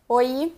Oi!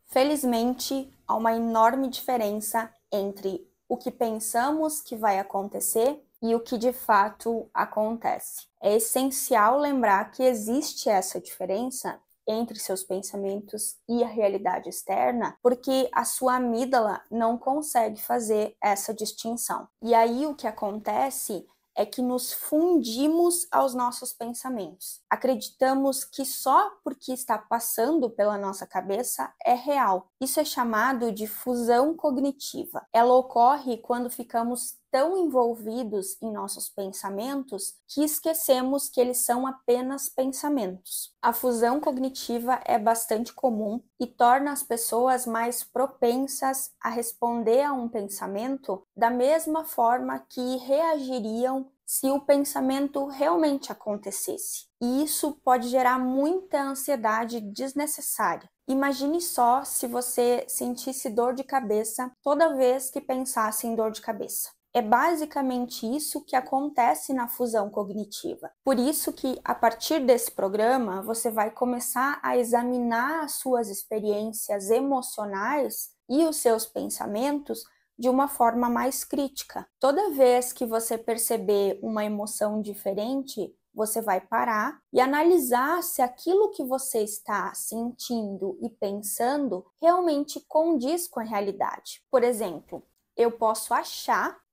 Felizmente, há uma enorme diferença entre o que pensamos que vai acontecer e o que de fato acontece. É essencial lembrar que existe essa diferença entre seus pensamentos e a realidade externa, porque a sua amígdala não consegue fazer essa distinção. E aí o que acontece é que nos fundimos aos nossos pensamentos. Acreditamos que só porque está passando pela nossa cabeça é real. Isso é chamado de fusão cognitiva. Ela ocorre quando ficamos tão envolvidos em nossos pensamentos que esquecemos que eles são apenas pensamentos. A fusão cognitiva é bastante comum e torna as pessoas mais propensas a responder a um pensamento da mesma forma que reagiriam se o pensamento realmente acontecesse. E isso pode gerar muita ansiedade desnecessária. Imagine só se você sentisse dor de cabeça toda vez que pensasse em dor de cabeça. É basicamente isso que acontece na fusão cognitiva. Por isso que, a partir desse programa, você vai começar a examinar as suas experiências emocionais e os seus pensamentos de uma forma mais crítica. Toda vez que você perceber uma emoção diferente, você vai parar e analisar se aquilo que você está sentindo e pensando realmente condiz com a realidade. Por exemplo, eu posso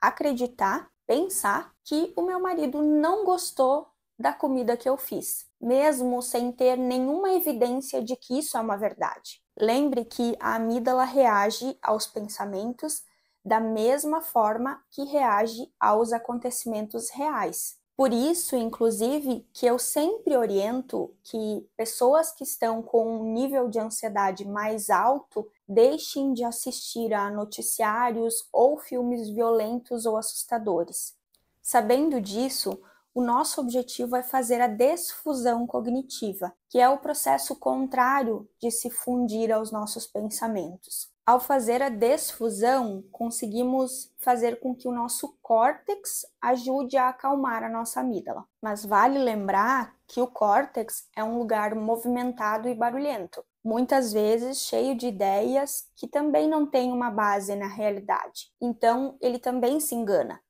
acreditar, pensar que o meu marido não gostou da comida que eu fiz, mesmo sem ter nenhuma evidência de que isso é uma verdade. Lembre que a amígdala reage aos pensamentos da mesma forma que reage aos acontecimentos reais. Por isso, inclusive, que eu sempre oriento que pessoas que estão com um nível de ansiedade mais alto deixem de assistir a noticiários ou filmes violentos ou assustadores. Sabendo disso, o nosso objetivo é fazer a desfusão cognitiva, que é o processo contrário de se fundir aos nossos pensamentos. Ao fazer a desfusão, conseguimos fazer com que o nosso córtex ajude a acalmar a nossa amígdala. Mas vale lembrar que o córtex é um lugar movimentado e barulhento, muitas vezes cheio de ideias que também não têm uma base na realidade. Então, ele também se engana.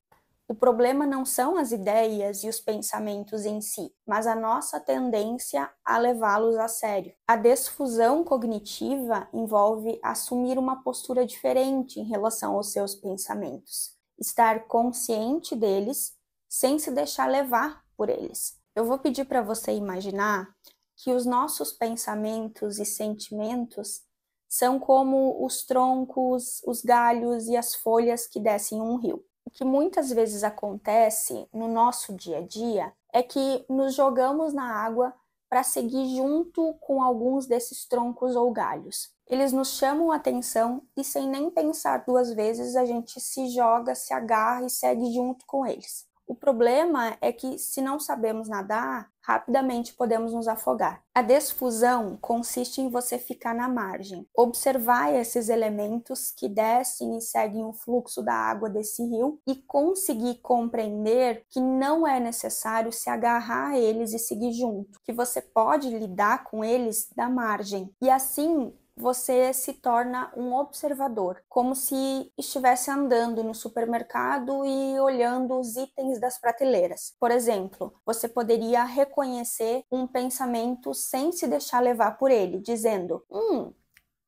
O problema não são as ideias e os pensamentos em si, mas a nossa tendência a levá-los a sério. A desfusão cognitiva envolve assumir uma postura diferente em relação aos seus pensamentos, estar consciente deles sem se deixar levar por eles. Eu vou pedir para você imaginar que os nossos pensamentos e sentimentos são como os troncos, os galhos e as folhas que descem um rio. O que muitas vezes acontece no nosso dia a dia é que nos jogamos na água para seguir junto com alguns desses troncos ou galhos. Eles nos chamam a atenção e, sem nem pensar duas vezes, a gente se joga, se agarra e segue junto com eles. O problema é que, se não sabemos nadar, rapidamente podemos nos afogar. A desfusão consiste em você ficar na margem, observar esses elementos que descem e seguem o fluxo da água desse rio e conseguir compreender que não é necessário se agarrar a eles e seguir junto, que você pode lidar com eles da margem. E assim, você se torna um observador, como se estivesse andando no supermercado e olhando os itens das prateleiras. Por exemplo, você poderia reconhecer um pensamento sem se deixar levar por ele, dizendo: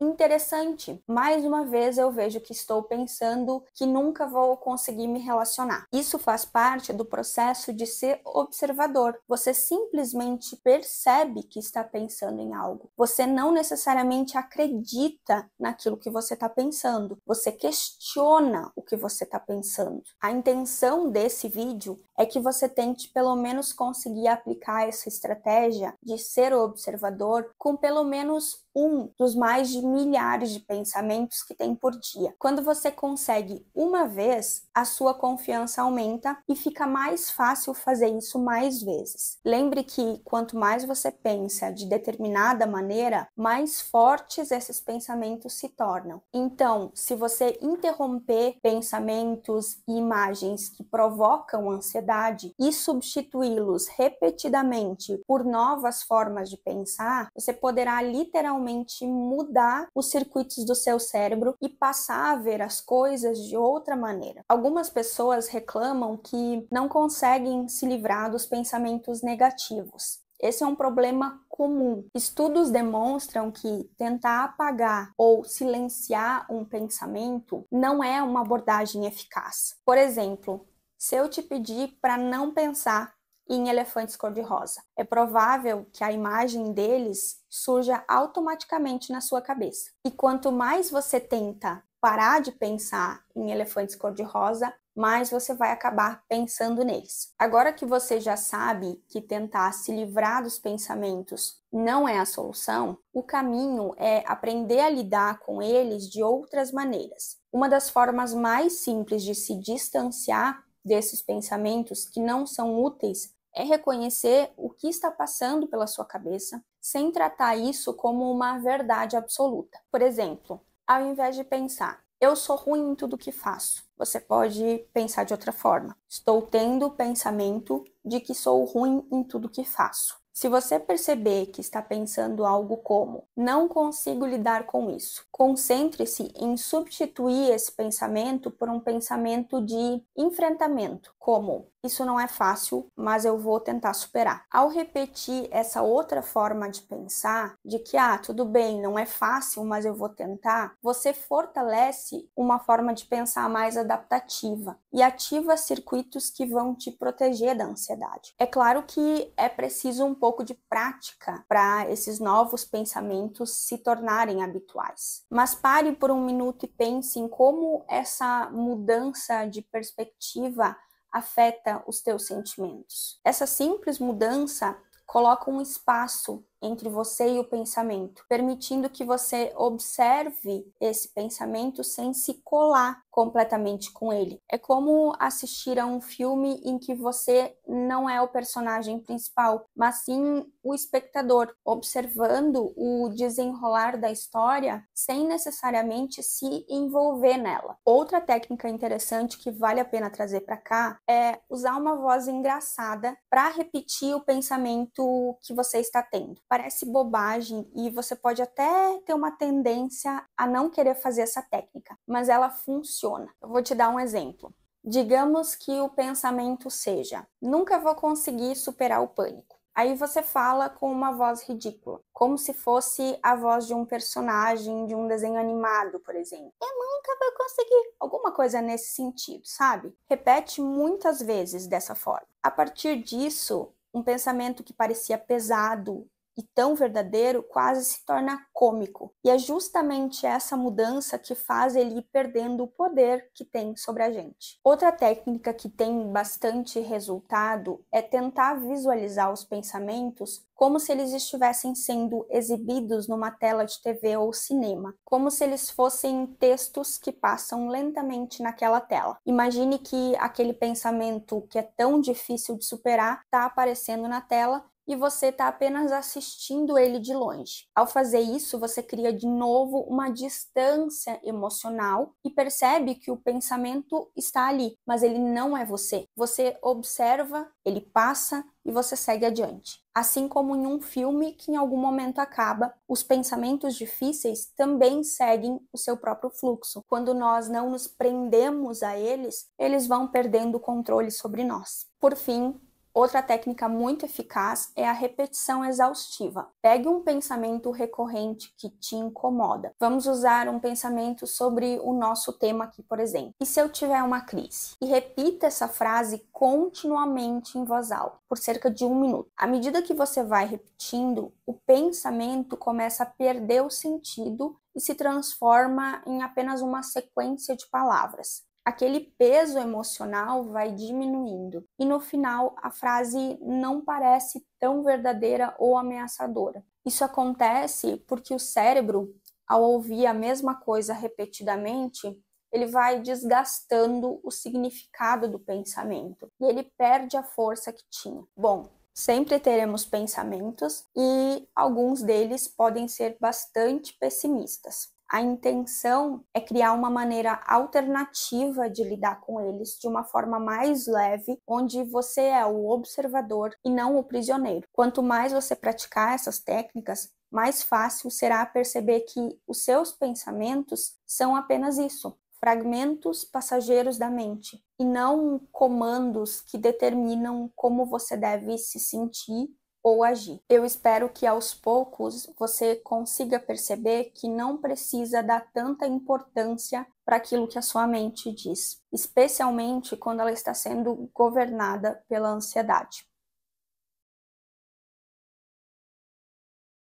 interessante. Mais uma vez eu vejo que estou pensando que nunca vou conseguir me relacionar. Isso faz parte do processo de ser observador. Você simplesmente percebe que está pensando em algo. Você não necessariamente acredita naquilo que você está pensando. Você questiona o que você está pensando. A intenção desse vídeo é que você tente pelo menos conseguir aplicar essa estratégia de ser observador com pelo menos um dos mais de milhares de pensamentos que tem por dia. Quando você consegue uma vez, a sua confiança aumenta e fica mais fácil fazer isso mais vezes. Lembre que quanto mais você pensa de determinada maneira, mais fortes esses pensamentos se tornam. Então, se você interromper pensamentos e imagens que provocam ansiedade e substituí-los repetidamente por novas formas de pensar, você poderá literalmente mudar os circuitos do seu cérebro e passar a ver as coisas de outra maneira. Algumas pessoas reclamam que não conseguem se livrar dos pensamentos negativos. Esse é um problema comum. Estudos demonstram que tentar apagar ou silenciar um pensamento não é uma abordagem eficaz. Por exemplo, se eu te pedir para não pensar em elefantes cor-de-rosa, é provável que a imagem deles surja automaticamente na sua cabeça. E quanto mais você tenta parar de pensar em elefantes cor-de-rosa, mais você vai acabar pensando neles. Agora que você já sabe que tentar se livrar dos pensamentos não é a solução, o caminho é aprender a lidar com eles de outras maneiras. Uma das formas mais simples de se distanciar desses pensamentos que não são úteis é reconhecer o que está passando pela sua cabeça, sem tratar isso como uma verdade absoluta. Por exemplo, ao invés de pensar, eu sou ruim em tudo que faço, você pode pensar de outra forma. Estou tendo o pensamento de que sou ruim em tudo que faço. Se você perceber que está pensando algo como, não consigo lidar com isso, concentre-se em substituir esse pensamento por um pensamento de enfrentamento, como, isso não é fácil, mas eu vou tentar superar. Ao repetir essa outra forma de pensar, de que, tudo bem, não é fácil, mas eu vou tentar, você fortalece uma forma de pensar mais adaptativa e ativa circuitos que vão te proteger da ansiedade. É claro que é preciso um pouco de prática para esses novos pensamentos se tornarem habituais. Mas pare por um minuto e pense em como essa mudança de perspectiva afeta os teus sentimentos. Essa simples mudança coloca um espaço entre você e o pensamento, permitindo que você observe esse pensamento sem se colar completamente com ele. É como assistir a um filme em que você não é o personagem principal, mas sim o espectador, observando o desenrolar da história sem necessariamente se envolver nela. Outra técnica interessante que vale a pena trazer para cá é usar uma voz engraçada para repetir o pensamento que você está tendo. Parece bobagem e você pode até ter uma tendência a não querer fazer essa técnica, mas ela funciona. Eu vou te dar um exemplo. Digamos que o pensamento seja: nunca vou conseguir superar o pânico. Aí você fala com uma voz ridícula, como se fosse a voz de um personagem de um desenho animado, por exemplo. Eu nunca vou conseguir. Alguma coisa nesse sentido, sabe? Repete muitas vezes dessa forma. A partir disso, um pensamento que parecia pesado e tão verdadeiro quase se torna cômico. E é justamente essa mudança que faz ele ir perdendo o poder que tem sobre a gente. Outra técnica que tem bastante resultado é tentar visualizar os pensamentos como se eles estivessem sendo exibidos numa tela de TV ou cinema, como se eles fossem textos que passam lentamente naquela tela. Imagine que aquele pensamento que é tão difícil de superar está aparecendo na tela e você está apenas assistindo ele de longe. Ao fazer isso, você cria de novo uma distância emocional e percebe que o pensamento está ali, mas ele não é você. Você observa, ele passa e você segue adiante. Assim como em um filme que em algum momento acaba, os pensamentos difíceis também seguem o seu próprio fluxo. Quando nós não nos prendemos a eles, eles vão perdendo o controle sobre nós. Por fim, outra técnica muito eficaz é a repetição exaustiva. Pegue um pensamento recorrente que te incomoda. Vamos usar um pensamento sobre o nosso tema aqui, por exemplo. E se eu tiver uma crise? E repita essa frase continuamente em voz alta, por cerca de 1 minuto. À medida que você vai repetindo, o pensamento começa a perder o sentido e se transforma em apenas uma sequência de palavras. Aquele peso emocional vai diminuindo e no final a frase não parece tão verdadeira ou ameaçadora. Isso acontece porque o cérebro, ao ouvir a mesma coisa repetidamente, ele vai desgastando o significado do pensamento e ele perde a força que tinha. Bom, sempre teremos pensamentos e alguns deles podem ser bastante pessimistas. A intenção é criar uma maneira alternativa de lidar com eles, de uma forma mais leve, onde você é o observador e não o prisioneiro. Quanto mais você praticar essas técnicas, mais fácil será perceber que os seus pensamentos são apenas isso, fragmentos passageiros da mente, e não comandos que determinam como você deve se sentir ou agir. Eu espero que aos poucos você consiga perceber que não precisa dar tanta importância para aquilo que a sua mente diz, especialmente quando ela está sendo governada pela ansiedade.